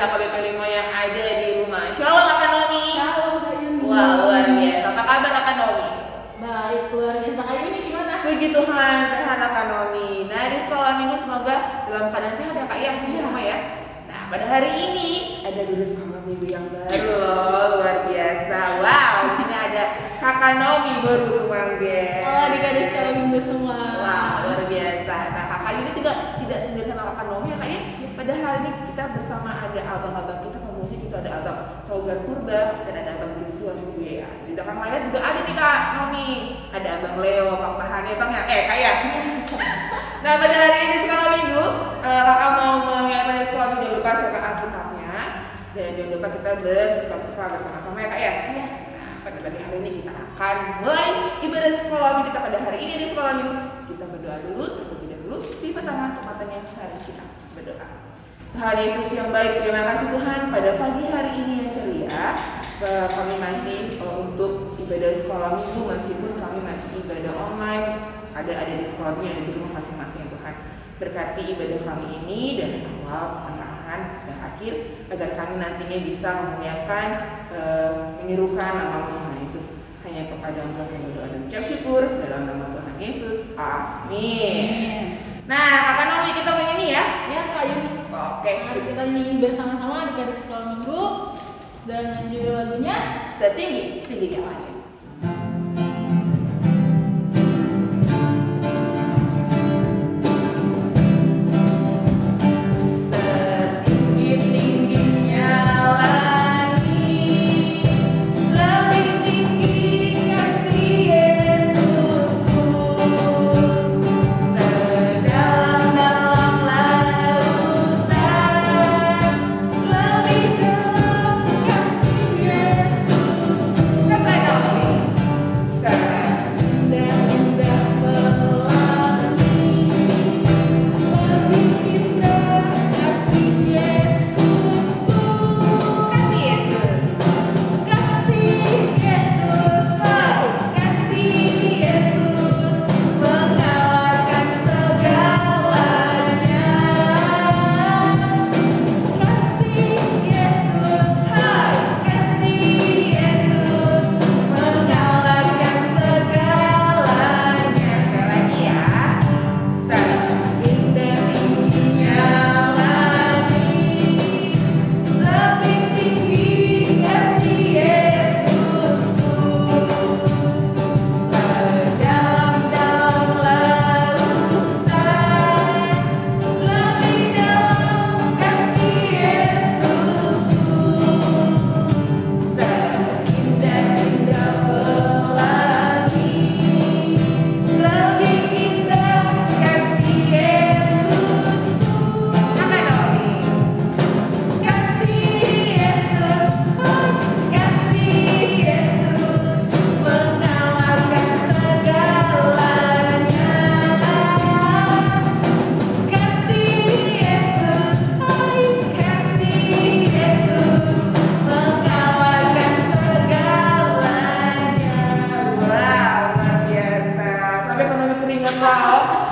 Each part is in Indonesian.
kakak BP5 yang ada di rumah. Shalom Kakak Nomi. Shalom Kak Yuni. Wah, luar biasa. Apa kabar Kakak Nomi? Baik, luar biasa. Kak Yuni gimana? Puji Tuhan, sehat Kakak Nomi. Nah, di sekolah minggu semoga dalam keadaan sehat ya Kak ya. Puji sama ya. Nah, pada hari ini ada guru sekolah minggu yang baru loh, luar biasa. Wow, di sini ada Kakak Nomi baru tuh manggil. Oh, adik-adik sekolah minggu semua. Wah, luar biasa. Nah, Kakak ini tidak sendiri sama Kakak Nomi ya Kak ya. Pada hari ini kita bersama ada abang-abang kita musik, itu ada abang Togar Purba dan ada abang Joshua Suya. Di belakang layar juga ada nih Kak Nomi. Ada abang Leo, Bang Pahani, Bang ya. Kak ya. Nah, pada hari ini sekolah minggu, Kakak mau mengingatkan sekolah minggu, jangan lupa siapkan Alkitabnya dan jangan lupa kita bersuka-suka bersama-sama ya Kak ya. Iya. Nah, pada pagi hari ini kita akan mulai ibadah sekolah minggu kita pada hari ini di sekolah minggu. Kita berdoa dulu, terlebih dahulu di pertama tempatnya hari kita berdoa. Tuhan Yesus yang baik, terima kasih Tuhan pada pagi hari ini yang ceria. Kami masih untuk ibadah sekolah minggu meskipun kami masih ibadah online. Ada di sekolahnya, ada di rumah masing-masing Tuhan. Berkati ibadah kami ini dari awal, pertengahan, sampai akhir agar kami nantinya bisa memuliakan, menirukan nama Tuhan Yesus. Hanya kepada Allah yang berdoa dan ucap syukur dalam nama Tuhan Yesus. Amin. Nah, Kakak Nomi kita menyanyi ya? Ya Kak Yuni. Oke. Mari kita nyanyi bersama-sama adik-adik sekolah minggu dengan judul lagunya Setinggi langit.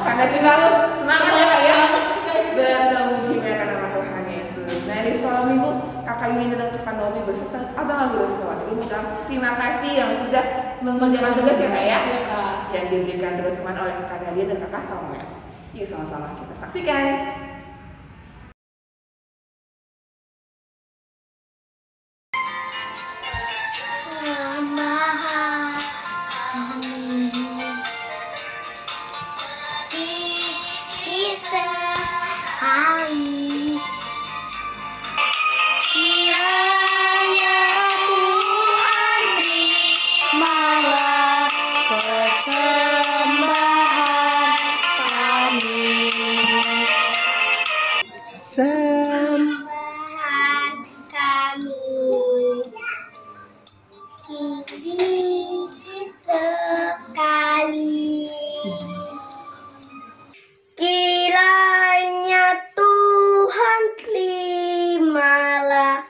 Karena kita semangat ya Kak ya. Bertemu cimekan nama Tuhan Yesus. Nah, di sekolah minggu Kakak Yuni dan Kakak Nomi beserta abang guru sekolah minggu mengucap terima kasih yang sudah mengerjakan tugas ya Kak ya. Yang diberikan tugas kemarin oleh Kakak Nadia dan Kakak Samuel. Yuk sama-sama kita saksikan. Sembahan kami tinggi sekali, kiranya Tuhan terimalah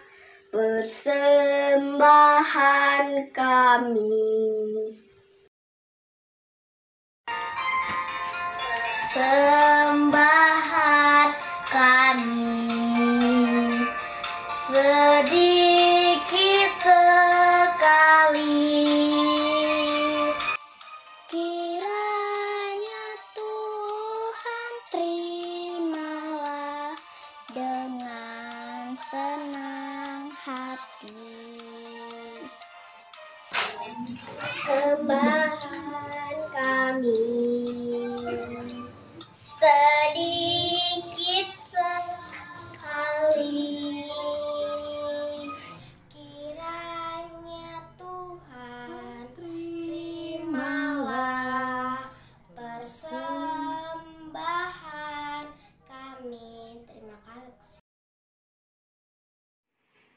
persembahan kami. Sembahan kami senang hati. Kembahan kami sedikit sekali, kiranya Tuhan terimalah persembahan kami. Terima kasih.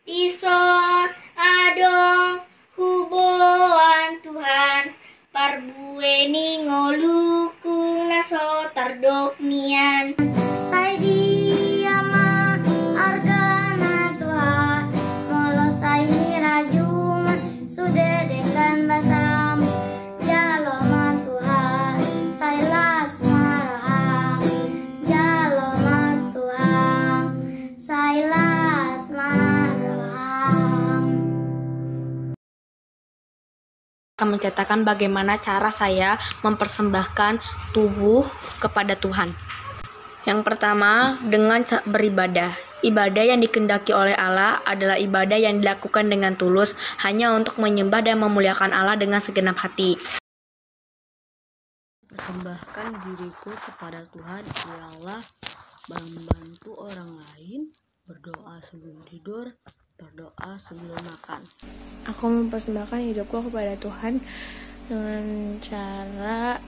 Isor adong huboan Tuhan parbueni ngolukung naso tardok nian. Sai diama argana Tuhan molo sai rajuman sudah dengan basam jaloman Tuhan sai las maraham jaloman Tuhan sai las maraham. Akan menceritakan bagaimana cara saya mempersembahkan tubuh kepada Tuhan. Yang pertama, dengan beribadah. Ibadah yang dikehendaki oleh Allah adalah ibadah yang dilakukan dengan tulus, hanya untuk menyembah dan memuliakan Allah dengan segenap hati. Persembahkan diriku kepada Tuhan ialah membantu orang lain, berdoa sebelum tidur, berdoa sebelum makan. Aku mempersembahkan hidupku kepada Tuhan dengan cara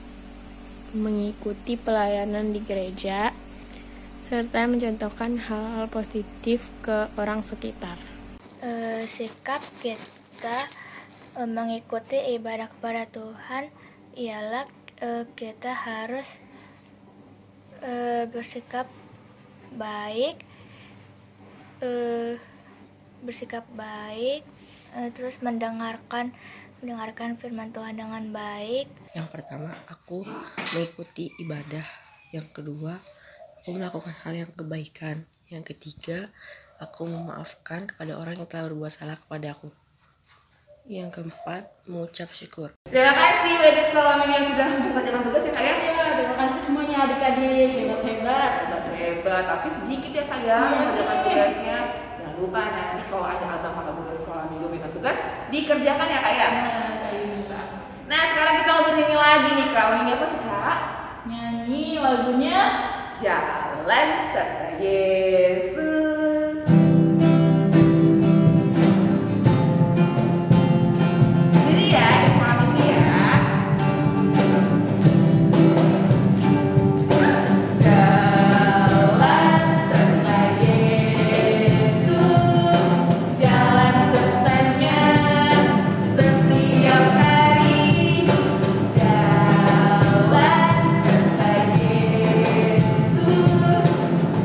mengikuti pelayanan di gereja serta mencontohkan hal-hal positif ke orang sekitar. Sikap kita mengikuti ibadah kepada Tuhan ialah kita harus bersikap baik, terus mendengarkan firman Tuhan dengan baik. Yang pertama, aku mengikuti ibadah. Yang kedua, aku melakukan hal yang kebaikan. Yang ketiga, aku memaafkan kepada orang yang telah berbuat salah kepada aku. Yang keempat, mengucap syukur. Terima kasih Wede Sekolah Mini yang sudah mengerjakan tugas ya Kak ya. Ya, terima kasih semuanya adik-adik, hebat-hebat. Hebat, tapi sedikit ya Kak ya mengerjakan tugasnya. Jangan lupa nanti kalau ada abang kakak tugas sekolah minggu minta tugas dikerjakan ya Kak ya. Nah sekarang kita mau bernyanyi lagi nih Kak. Ini apa sih Kak? Nyanyi lagunya Jalan serta Yesus. Jadi ya di sekolah minggu ya. Jalan serta Yesus, jalan sertanya setiap hari. Jalan serta Yesus,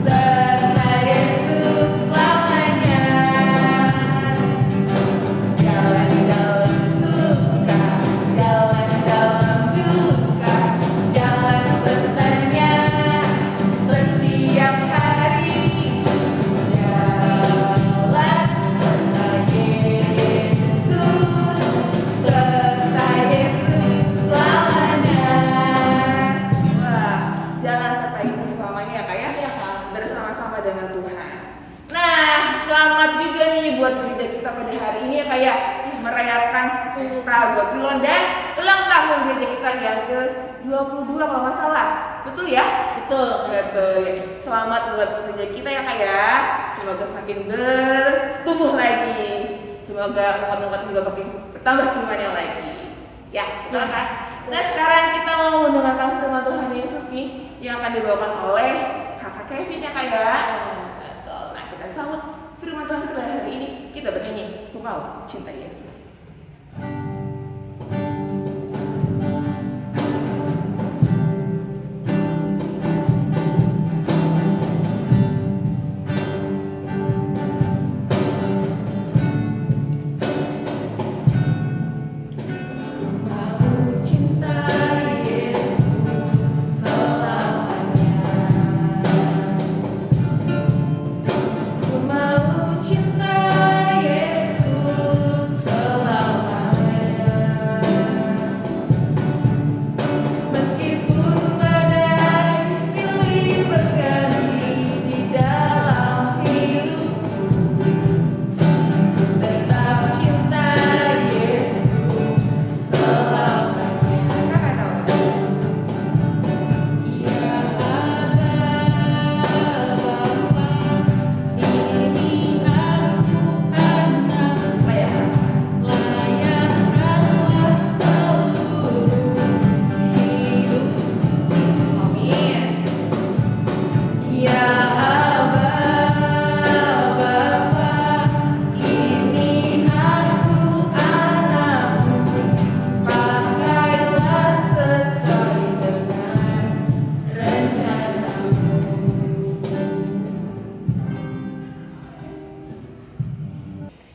serta Yesus selamanya. Jalan dalam suka, jalan dalam duka, jalan sertanya setiap hari. Jalan serta Yesus, serta Yesus selamanya. Wah, jalan serta Yesus selamanya ya Kak ya? Iya, Kak. Bersama-sama dengan Tuhan. Nah, selamat juga nih buat gereja kita pada hari ini ya Kak ya, merayakan pesta Godilon dan ulang tahun gereja kita yang ke-22 kalau nggak salah. Betul ya? betul. Betul ya. Selamat buat gereja kita ya Kak ya. Semoga semakin bertumbuh lagi. Semoga umat-umat juga makin bertambah imannya lagi. Ya, betul Kak. Nah sekarang kita mau mendengarkan firman Tuhan Yesus nih yang akan dibawakan oleh Kakak Kevin ya Kak ya. Betul. Nah kita sambut firman Tuhan kita hari ini. Kita bernyanyi, Ku Mau Cinta Yesus. Ku mau cinta Yesus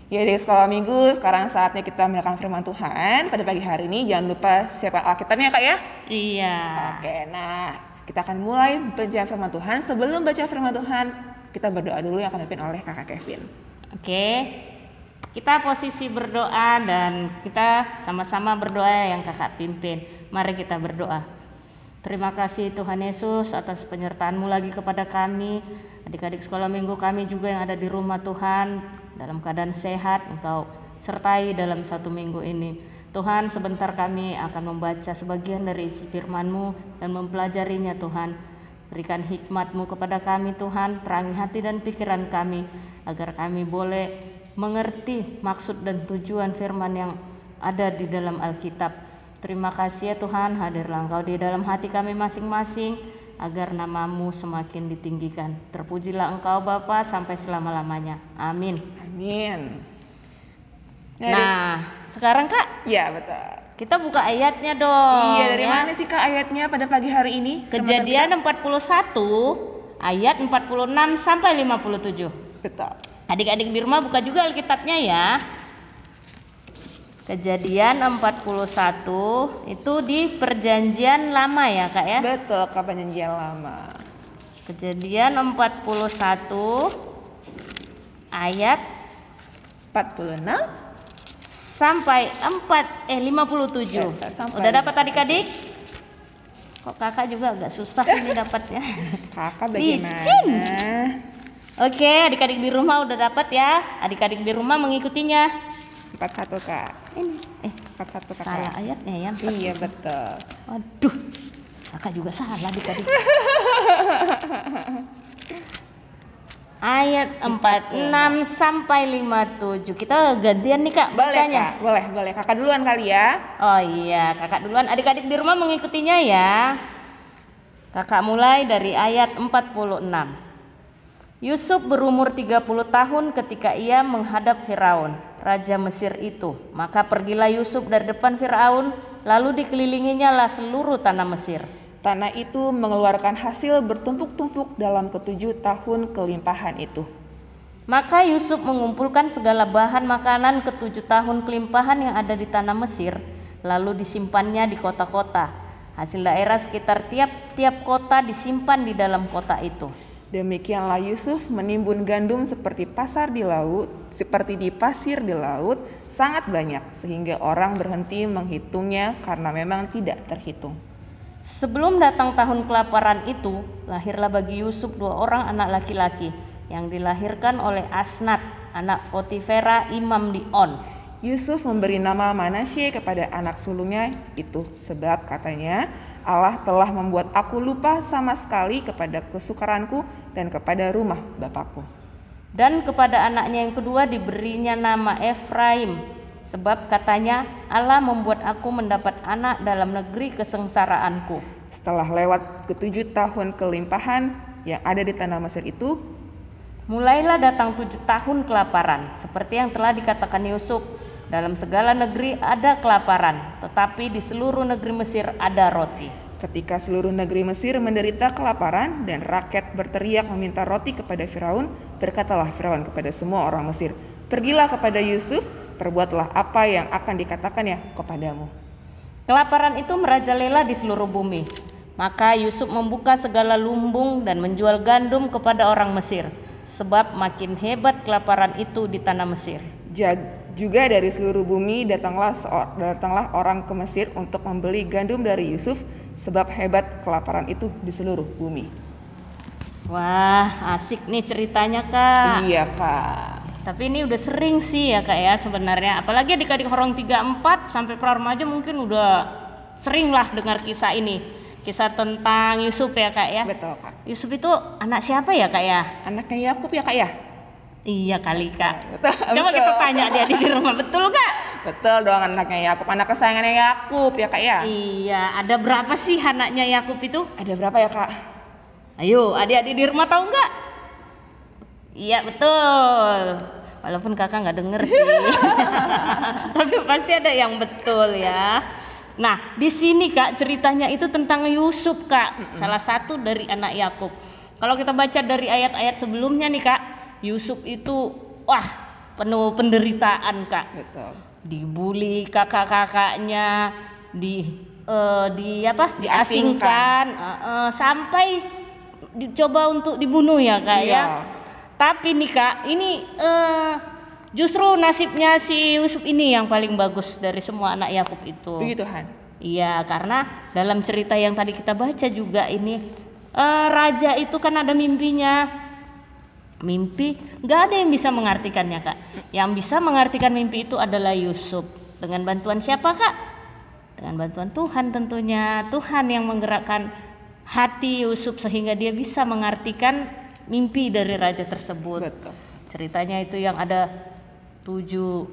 Ya di sekolah minggu, sekarang saatnya kita mendengarkan firman Tuhan. Pada pagi hari ini jangan lupa siapkan Alkitabnya Kak ya. Iya. Oke, nah kita akan mulai bacaan firman Tuhan. Sebelum baca firman Tuhan, kita berdoa dulu yang akan dipimpin oleh Kakak Kevin. Oke. Kita posisi berdoa dan kita sama-sama berdoa yang Kakak pimpin. Mari kita berdoa. Terima kasih Tuhan Yesus atas penyertaan-Mu lagi kepada kami. Adik-adik sekolah minggu kami juga yang ada di rumah Tuhan dalam keadaan sehat, Engkau sertai dalam 1 minggu ini. Tuhan, sebentar kami akan membaca sebagian dari isi firman-Mu dan mempelajarinya Tuhan. Berikan hikmat-Mu kepada kami Tuhan, terangi hati dan pikiran kami agar kami boleh mengerti maksud dan tujuan firman yang ada di dalam Alkitab. Terima kasih ya Tuhan, hadirlah Engkau di dalam hati kami masing-masing agar nama-Mu semakin ditinggikan. Terpujilah Engkau Bapa sampai selama-lamanya. Amin. Amin. Nah, sekarang Kak, ya betul. kita buka ayatnya dong. Iya, dari ya. mana sih Kak ayatnya pada pagi hari ini? Kejadian 41 ayat 46 sampai 57. Betul. Adik-adik di rumah buka juga Alkitabnya ya. Kejadian 41 itu di perjanjian lama ya Kak ya. Betul, Kak, perjanjian lama. Kejadian 41 ayat 46 sampai 57. Sampai Udah dapat adik-adik? Kok Kakak juga agak susah ini dapatnya. Kakak bagaimana? Licin. Oke, adik-adik di rumah udah dapat ya. Adik-adik di rumah mengikutinya. 41 Kak. Ini 41 Kak. salah ayatnya ya. Iya betul. Waduh, Kakak juga salah adik-adik. Ayat 46 sampai 57. Kita gantian nih Kak Boleh bacanya. Kak, boleh. Kakak duluan kali ya. Oh iya, Kakak duluan. Adik-adik di rumah mengikutinya ya. Kakak mulai dari ayat 46. Yusuf berumur 30 tahun ketika ia menghadap Firaun, raja Mesir itu. Maka pergilah Yusuf dari depan Firaun, lalu dikelilinginya lah seluruh tanah Mesir. Tanah itu mengeluarkan hasil bertumpuk-tumpuk dalam ke-7 tahun kelimpahan itu. Maka Yusuf mengumpulkan segala bahan makanan ke-7 tahun kelimpahan yang ada di tanah Mesir, lalu disimpannya di kota-kota. Hasil daerah sekitar tiap-tiap kota disimpan di dalam kota itu. Demikianlah Yusuf menimbun gandum seperti pasir di laut, sangat banyak sehingga orang berhenti menghitungnya karena memang tidak terhitung. Sebelum datang tahun kelaparan itu, lahirlah bagi Yusuf 2 orang anak laki-laki yang dilahirkan oleh Asnat, anak Potifera, imam di On. Yusuf memberi nama Manasye kepada anak sulungnya itu, sebab katanya, Allah telah membuat aku lupa sama sekali kepada kesukaranku dan kepada rumah bapakku. Dan kepada anaknya yang kedua diberinya nama Efraim, sebab katanya, Allah membuat aku mendapat anak dalam negeri kesengsaraanku. Setelah lewat ke-7 tahun kelimpahan yang ada di tanah Mesir itu, mulailah datang 7 tahun kelaparan, seperti yang telah dikatakan Yusuf. Dalam segala negeri ada kelaparan, tetapi di seluruh negeri Mesir ada roti. Ketika seluruh negeri Mesir menderita kelaparan dan rakyat berteriak meminta roti kepada Firaun, berkatalah Firaun kepada semua orang Mesir, "Pergilah kepada Yusuf, perbuatlah apa yang akan dikatakannya kepadamu." Kelaparan itu merajalela di seluruh bumi. Maka Yusuf membuka segala lumbung dan menjual gandum kepada orang Mesir, sebab makin hebat kelaparan itu di tanah Mesir. Juga dari seluruh bumi datanglah orang ke Mesir untuk membeli gandum dari Yusuf, sebab hebat kelaparan itu di seluruh bumi. Wah, asik nih ceritanya Kak. Iya Kak. Tapi ini udah sering sih ya Kak ya sebenarnya. Apalagi adik-adik Horong 34 sampai pra remaja mungkin udah sering lah dengar kisah ini. Kisah tentang Yusuf ya Kak ya. Betul Kak. Yusuf itu anak siapa ya Kak ya? Anaknya Yakub ya Kak ya? Iya kali Kak. Betul, Coba betul. kita tanya dia di rumah, betul Kak? Betul dong, anaknya Yakub, anak kesayangannya Yakub ya Kak ya? Iya, ada berapa sih anaknya Yakub itu? Ada berapa ya Kak? Ayo, adik-adik di rumah tahu nggak? Iya betul. Walaupun kakak nggak denger sih, tapi pasti ada yang betul ya. Nah, di sini Kak ceritanya itu tentang Yusuf Kak, salah satu dari anak Yakub. Kalau kita baca dari ayat-ayat sebelumnya nih Kak, Yusuf itu wah penuh penderitaan Kak. Betul. Dibully kakak-kakaknya, diasingkan, sampai dicoba untuk dibunuh ya Kak Iya. ya. Tapi nih Kak, ini justru nasibnya si Yusuf ini yang paling bagus dari semua anak Yakub itu. Begitu Han. Iya, karena dalam cerita yang tadi kita baca juga ini raja itu kan ada mimpinya. Mimpi nggak ada yang bisa mengartikannya Kak. Yang bisa mengartikan mimpi itu adalah Yusuf. Dengan bantuan siapa Kak? Dengan bantuan Tuhan tentunya. Tuhan yang menggerakkan hati Yusuf sehingga dia bisa mengartikan mimpi dari raja tersebut. Betul. Ceritanya itu yang ada 7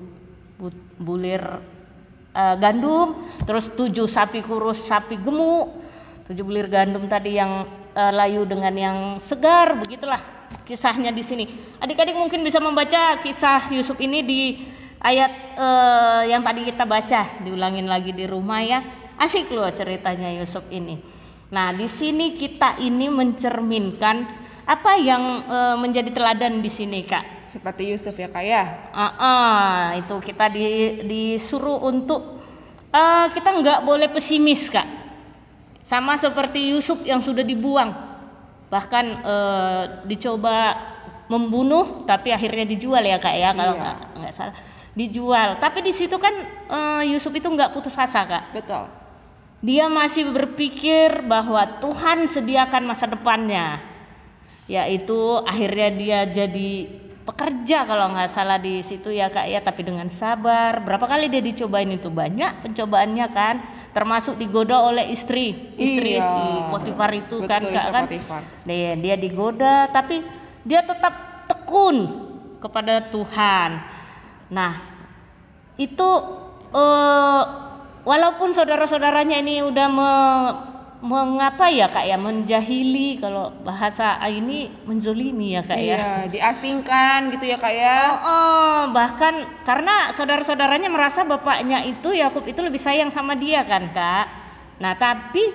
bulir gandum, terus 7 sapi kurus, sapi gemuk, 7 bulir gandum tadi yang layu dengan yang segar, begitulah kisahnya di sini. Adik-adik mungkin bisa membaca kisah Yusuf ini di ayat yang tadi kita baca, diulangin lagi di rumah ya. Asik loh ceritanya Yusuf ini. Nah, di sini kita ini mencerminkan apa yang menjadi teladan di sini Kak. Seperti Yusuf ya Kak ya. Itu kita disuruh untuk kita nggak boleh pesimis Kak. Sama seperti Yusuf yang sudah dibuang, bahkan dicoba membunuh, tapi akhirnya dijual ya Kak ya, kalau nggak salah dijual. Tapi di situ kan Yusuf itu nggak putus asa Kak. Betul. Dia masih berpikir bahwa Tuhan sediakan masa depannya, yaitu akhirnya dia jadi pekerja kalau nggak salah di situ ya Kak ya, tapi dengan sabar. Berapa kali dia dicobain itu, banyak pencobaannya kan, termasuk digoda oleh istri si Potifar itu. Betul, kan Kak kan. Dia digoda tapi dia tetap tekun kepada Tuhan. Nah, itu walaupun saudara-saudaranya ini udah mengapa ya Kak ya, menjahili, kalau bahasa ini menzolimi ya Kak ya. Iya, diasingkan gitu ya Kak ya. Bahkan karena saudara-saudaranya merasa bapaknya itu Yakub itu lebih sayang sama dia kan Kak. Nah, tapi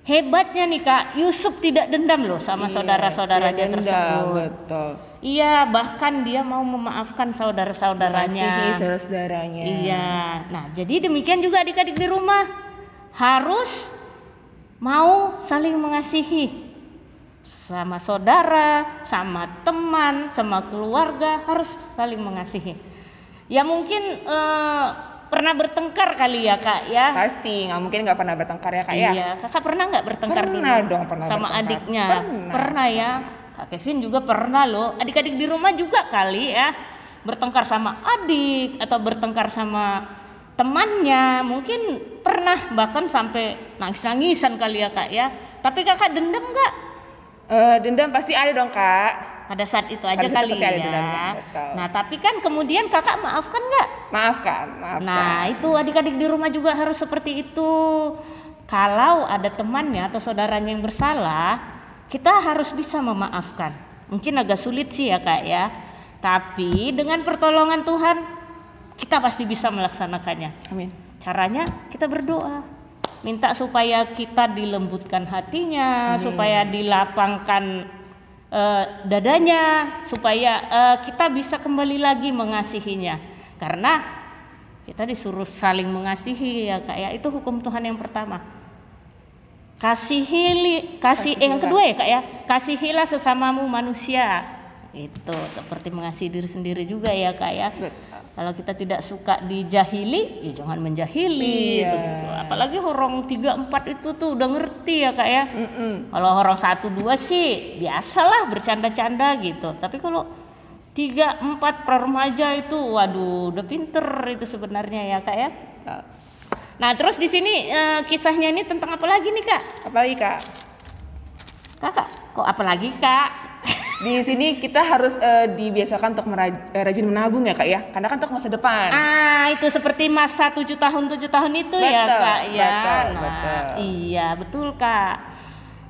hebatnya nih Kak, Yusuf tidak dendam loh sama saudara-saudaranya tersebut. Betul. Iya, bahkan dia mau memaafkan saudara-saudaranya. Mengasihi saudara-saudaranya. Iya. Nah, jadi demikian juga adik-adik di rumah harus mau saling mengasihi, sama saudara, sama teman, sama keluarga, harus saling mengasihi. Ya mungkin pernah bertengkar kali ya Kak ya. Pasti, nggak mungkin nggak pernah bertengkar ya Kak ya. Iya, Kakak pernah nggak bertengkar Pernah dulu dong, pernah sama bertengkar. adiknya? Pernah. Ya. Kak Kevin juga pernah loh. Adik-adik di rumah juga kali ya bertengkar sama adik atau bertengkar sama temannya, mungkin pernah bahkan sampai nangis-nangisan kali ya Kak ya. Tapi Kakak dendam nggak? Dendam pasti ada dong Kak. Pada saat itu aja Pada saat kali pasti ada ya. dendamnya, betul. Nah, tapi kan kemudian Kakak maafkan nggak? Maafkan. Nah, itu adik-adik di rumah juga harus seperti itu. Kalau ada temannya atau saudaranya yang bersalah, kita harus bisa memaafkan. Mungkin agak sulit sih ya Kak ya. Tapi dengan pertolongan Tuhan, kita pasti bisa melaksanakannya. Amin. Caranya kita berdoa, minta supaya kita dilembutkan hatinya, supaya dilapangkan dadanya, supaya kita bisa kembali lagi mengasihinya. Karena kita disuruh saling mengasihi ya Kak ya. Itu hukum Tuhan yang pertama. Yang kedua ya Kak ya, kasihilah sesamamu manusia. Itu seperti mengasihi diri sendiri juga ya Kak ya. Kalau kita tidak suka dijahili, ya jangan menjahili. Iya. Begitu. Apalagi orang 3-4 itu tuh udah ngerti ya Kak ya. Kalau orang 1-2 sih biasalah bercanda-canda gitu. Tapi kalau 3-4 remaja itu, waduh, udah pinter itu sebenarnya ya Kak ya. Nah, terus di sini kisahnya ini tentang apa lagi nih Kak? Apalagi Kak? Kakak, kok apa lagi Kak? Di sini kita harus dibiasakan untuk rajin menabung ya Kak ya, karena kan untuk masa depan. Itu seperti masa 7 tahun itu ya Kak ya. Betul. Iya betul Kak.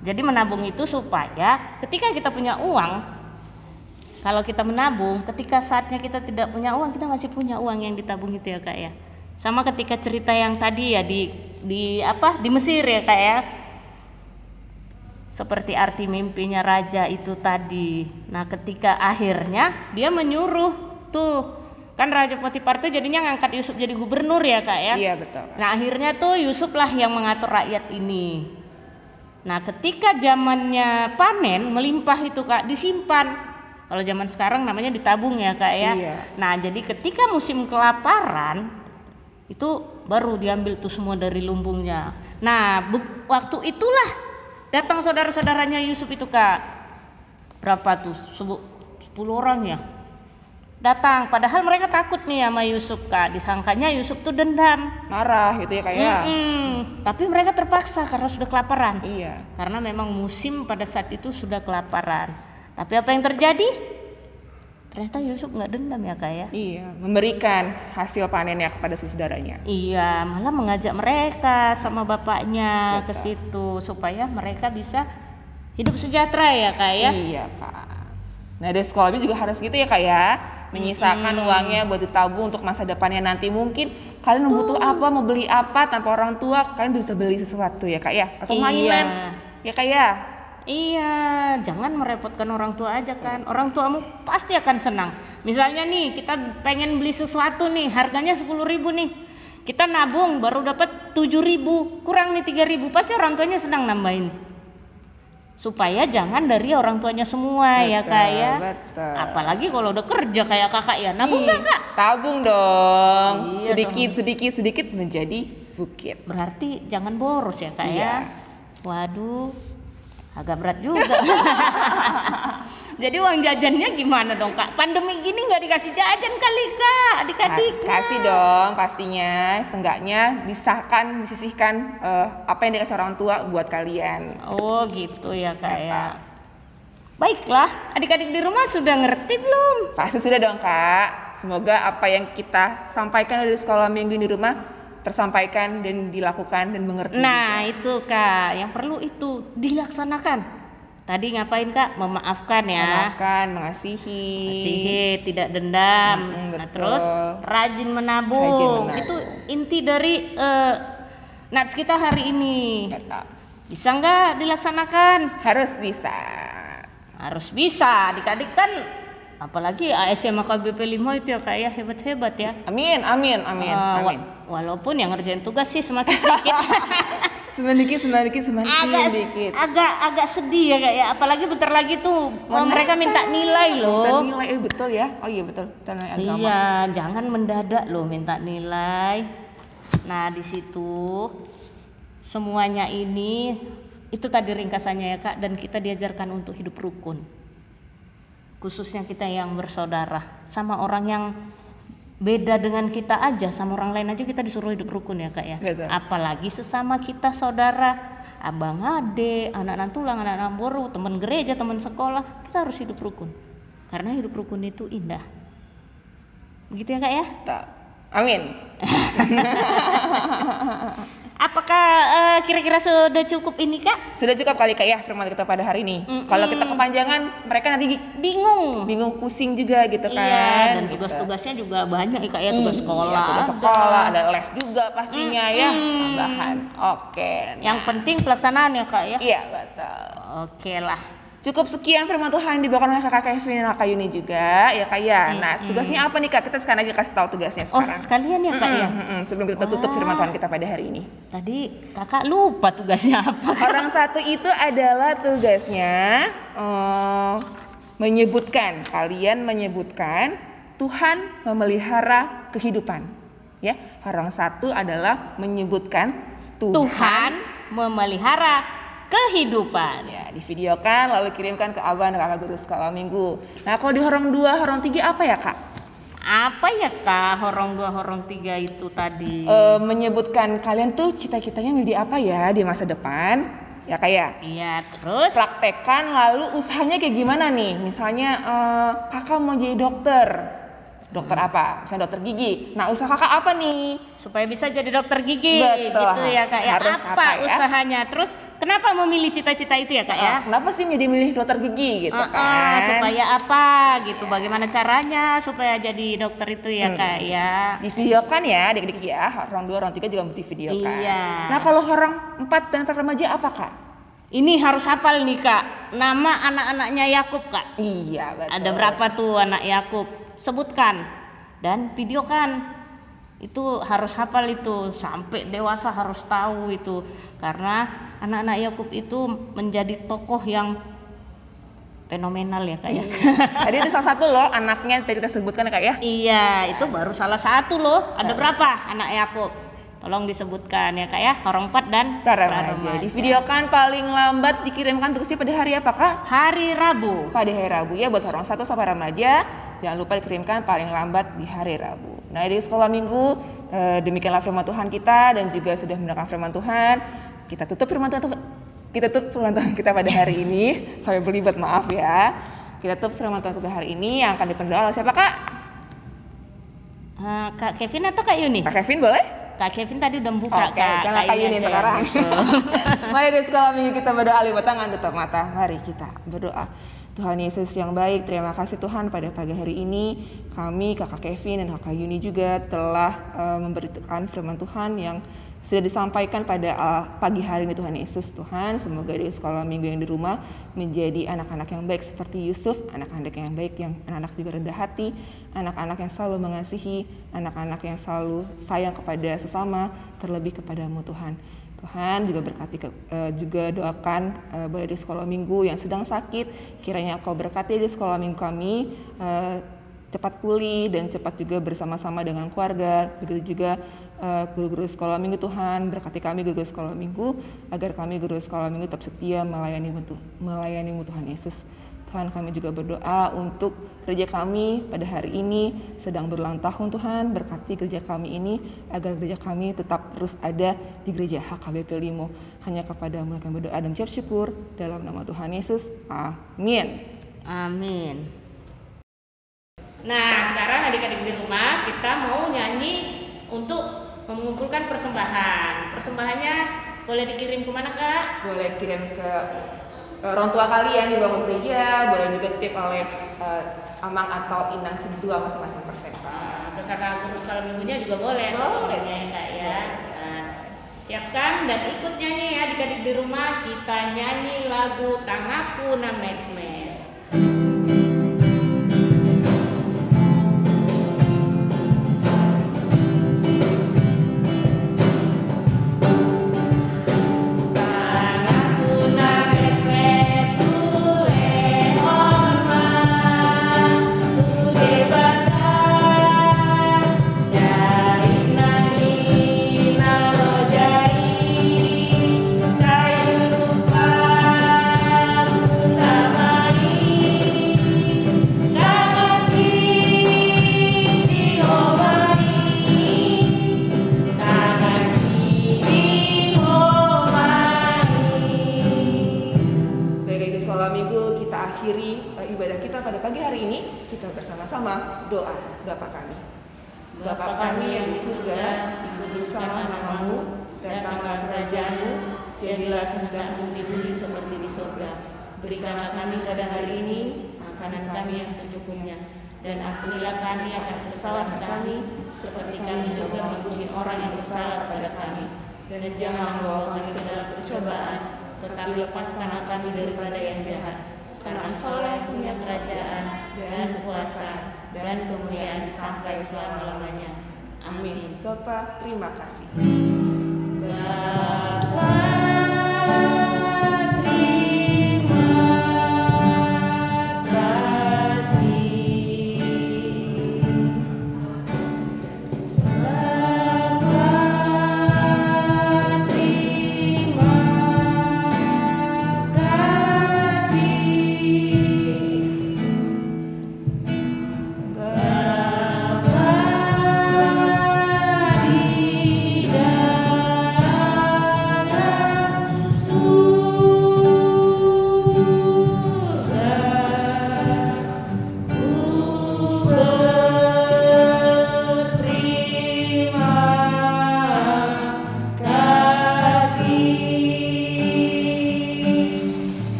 Jadi menabung itu supaya ketika kita punya uang, kalau kita menabung, ketika saatnya kita tidak punya uang, kita masih punya uang yang ditabung itu ya Kak ya. Sama ketika cerita yang tadi ya di Mesir ya Kak ya. Seperti arti mimpinya raja itu tadi. Nah, ketika akhirnya dia menyuruh tuh kan Raja Potifar tuh jadinya ngangkat Yusuf jadi gubernur ya Kak ya. Iya betul. Nah akhirnya tuh Yusuf lah yang mengatur rakyat ini. Nah ketika zamannya panen melimpah itu Kak disimpan. Kalau zaman sekarang namanya ditabung ya Kak ya. Iya. Nah jadi ketika musim kelaparan itu baru diambil tuh semua dari lumbungnya. Nah waktu itulah datang saudara-saudaranya Yusuf itu Kak. Berapa tuh? 10 orang ya. Datang, padahal mereka takut nih sama Yusuf Kak. Disangkanya Yusuf tuh dendam, Marah gitu ya Kak ya. Tapi mereka terpaksa karena sudah kelaparan. Iya. Karena memang musim pada saat itu sudah kelaparan. Tapi apa yang terjadi? Ternyata Yusuf nggak dendam ya Kak ya. Iya, memberikan hasil panennya kepada saudaranya. Iya, malah mengajak mereka sama bapaknya ke situ supaya mereka bisa hidup sejahtera ya Kak ya. Iya Kak. Nah dari sekolahnya juga harus gitu ya Kak ya, menyisakan uangnya buat ditabung untuk masa depannya nanti. Mungkin kalian butuh apa, mau beli apa tanpa orang tua, kalian bisa beli sesuatu ya Kak ya, atau mainan ya Kak ya. Iya, jangan merepotkan orang tua aja kan. Orang tuamu pasti akan senang. Misalnya nih kita pengen beli sesuatu nih, harganya 10.000 nih. Kita nabung baru dapat 7.000, kurang nih 3.000, pasti orang tuanya senang nambahin. Supaya jangan dari orang tuanya semua ya Kak ya. Betul. Apalagi kalau udah kerja kayak Kakak ya. Nabung nggak Kak? Tabung dong. Iya sedikit menjadi bukit. Berarti jangan boros ya Kak Iya. ya. Waduh, agak berat juga. Jadi uang jajannya gimana dong Kak? Pandemi gini nggak dikasih jajan kali Kak, adik-adik? Kasih dong pastinya, seenggaknya disisihkan apa yang dikasih orang tua buat kalian. Oh gitu ya Kak ya. Baiklah, adik-adik di rumah sudah ngerti belum? Pasti sudah dong Kak. Semoga apa yang kita sampaikan dari sekolah minggu di rumah tersampaikan dan dilakukan dan mengerti. Nah itu Kak, yang perlu itu dilaksanakan. Tadi ngapain Kak? Memaafkan ya. Memaafkan, mengasihi, tidak dendam. Nah betul. terus rajin menabung. Itu inti dari nats kita hari ini. Betul. Bisa nggak dilaksanakan? Harus bisa. Harus bisa. Adik-adik kan apalagi ASM KBP 5 itu ya Kak ya, hebat-hebat ya. Amin. Walaupun yang ngerjain tugas sih semakin sedikit. semakin sedikit. Agak sedih ya Kak ya. Apalagi bentar lagi tuh mereka minta nilai loh. Minta nilai betul ya. Oh iya betul. Nilai agama. Iya, jangan mendadak loh minta nilai. Nah, di situ semuanya ini itu tadi ringkasannya ya Kak, dan kita diajarkan untuk hidup rukun. Khususnya kita yang bersaudara sama orang yang beda dengan kita aja, sama orang lain aja kita disuruh hidup rukun ya Kak ya. Betul. Apalagi sesama kita saudara, abang ade, anak tulang, anak boru, teman gereja, teman sekolah, kita harus hidup rukun. Karena hidup rukun itu indah. Begitu ya Kak ya? Amin. Apakah kira-kira sudah cukup ini Kak? Sudah cukup kali Kak ya firman kita pada hari ini. Kalau kita kepanjangan mereka nanti Bingung, pusing juga gitu kan. Iya, dan tugas-tugasnya juga banyak ya Kak ya, tugas sekolah. Tugas sekolah, ada les juga pastinya ya, tambahan. Oke. Yang penting pelaksanaan ya Kak ya. Iya betul. Oke lah. Cukup sekian firman Tuhan dibawakan oleh Kakak Kevin dan Kak Yuni juga ya Kak ya. Nah tugasnya apa nih Kak? Kita sekarang aja kasih tahu tugasnya sekarang. Oh sekalian ya Kak ya. Sebelum kita tutup firman Tuhan kita pada hari ini. Tadi Kakak lupa tugasnya apa Kak? Orang satu itu adalah tugasnya kalian menyebutkan Tuhan memelihara kehidupan. Ya, orang satu adalah menyebutkan Tuhan memelihara kehidupan. Ya, divideokan lalu kirimkan ke abang dan kakak guru sekolah minggu. Nah, kalau di horong 2, horong 3 apa ya Kak? Apa ya Kak horong 2, horong 3 itu tadi? Menyebutkan kalian tuh cita-citanya menjadi apa ya di masa depan, ya Kak ya? Iya, terus? Praktekkan lalu usahanya kayak gimana nih? Misalnya kakak mau jadi dokter. Dokter apa? Misalnya dokter gigi. Nah, usaha kakak apa nih? Supaya bisa jadi dokter gigi. Betul. Gitu ya Kak ya. Harus Apa apa ya? usahanya? Terus kenapa memilih cita-cita itu ya Kak ya? Kenapa sih milih dokter gigi gitu kan? Supaya apa gitu? Bagaimana caranya supaya jadi dokter itu ya Kak ya? Divideokan ya adik-adik ya. Horong 2, horong 3 juga divideokan. Iya. Nah, kalau horong 4 dan remaja apa Kak? Ini harus hafal nih Kak. Nama anak-anaknya Yakub Kak. Iya betul. Ada berapa tuh anak Yakub? sebutkan dan videokan. Itu harus hafal itu, sampai dewasa harus tahu itu, karena anak-anak Yakub itu menjadi tokoh yang fenomenal ya Kak ya. Tadi itu salah satu loh anaknya tadi kita sebutkan Kak ya. Iya, itu baru salah satu loh. Ada berapa anak Yakub? Tolong disebutkan ya Kak ya. Horompat dan Praremaja. Divideokan paling lambat dikirimkan tugasnya pada hari apa Kak? Hari Rabu. Pada hari Rabu ya, buat orang 1 sampai remaja. Jangan lupa dikirimkan paling lambat di hari Rabu. Nah, di sekolah minggu demikianlah firman Tuhan kita, dan juga sudah mendengar firman Tuhan. Kita tutup firman Tuhan kita pada hari ini. Sampai berlibat, maaf ya. Kita tutup firman Tuhan kita hari ini yang akan dipendoa oleh siapa Kak? Kak Kevin atau Kak Yuni? Kak Kevin boleh? Kak Kevin tadi udah buka. Oke, Kak Yuni sekarang. Mari di sekolah minggu kita berdoa, lipat tangan, tutup mata. Mari kita berdoa. Tuhan Yesus yang baik, terima kasih Tuhan pada pagi hari ini kami, Kakak Kevin dan Kakak Yuni juga telah memberitakan firman Tuhan yang sudah disampaikan pada pagi hari ini Tuhan Yesus. Tuhan, semoga di sekolah minggu yang di rumah menjadi anak-anak yang baik seperti Yusuf, anak-anak yang baik, yang anak-anak juga rendah hati, anak-anak yang selalu mengasihi, anak-anak yang selalu sayang kepada sesama, terlebih kepadamu Tuhan. Tuhan juga berkati juga doakan di sekolah minggu yang sedang sakit, kiranya Kau berkati di sekolah minggu kami cepat pulih dan cepat juga bersama-sama dengan keluarga. Begitu juga guru-guru sekolah minggu Tuhan, berkati kami guru sekolah minggu agar kami guru sekolah minggu tetap setia melayani-Mu Tuhan Yesus. Tuhan, kami juga berdoa untuk gereja kami pada hari ini sedang berulang tahun Tuhan. Berkati gereja kami ini agar gereja kami tetap terus ada di gereja HKBP Limo. Hanya kepada-Mu kami berdoa dan ucap syukur dalam nama Tuhan Yesus. Amin. Amin. Nah, sekarang adik-adik di rumah kita mau nyanyi untuk mengumpulkan persembahan. Persembahannya boleh dikirim kemana Kak? Boleh kirim ke orang tua kalian di bangun gereja, boleh juga titip oleh Amang atau Inang Sidua masing-masing persepta. Ke kakak guru sekolah minggunya juga boleh. Boleh ya Kak ya. Siapkan dan ikut nyanyi ya adik-adik di rumah. Kita nyanyi lagu Tangaku na Metmet. Ibadah kita pada pagi hari ini, kita bersama-sama doa Bapa kami. Bapa kami yang di surga, dikuduskanlah namamu, datanglah kerajaan-Mu, jadilah kehendak-Mu di bumi seperti di surga. Berikanlah kami pada hari ini makanan kami yang secukupnya, dan ampunilah kami akan kesalahan kami, seperti kami juga mengampuni orang yang bersalah pada kami. Dan jangan membawa kami ke dalam pencobaan, tetapi lepaskanlah kami daripada yang jahat. Karena Engkaulah yang punya kerajaan dan kuasa dan kemuliaan sampai selama-lamanya. Amin. Bapa, terima kasih. Bapa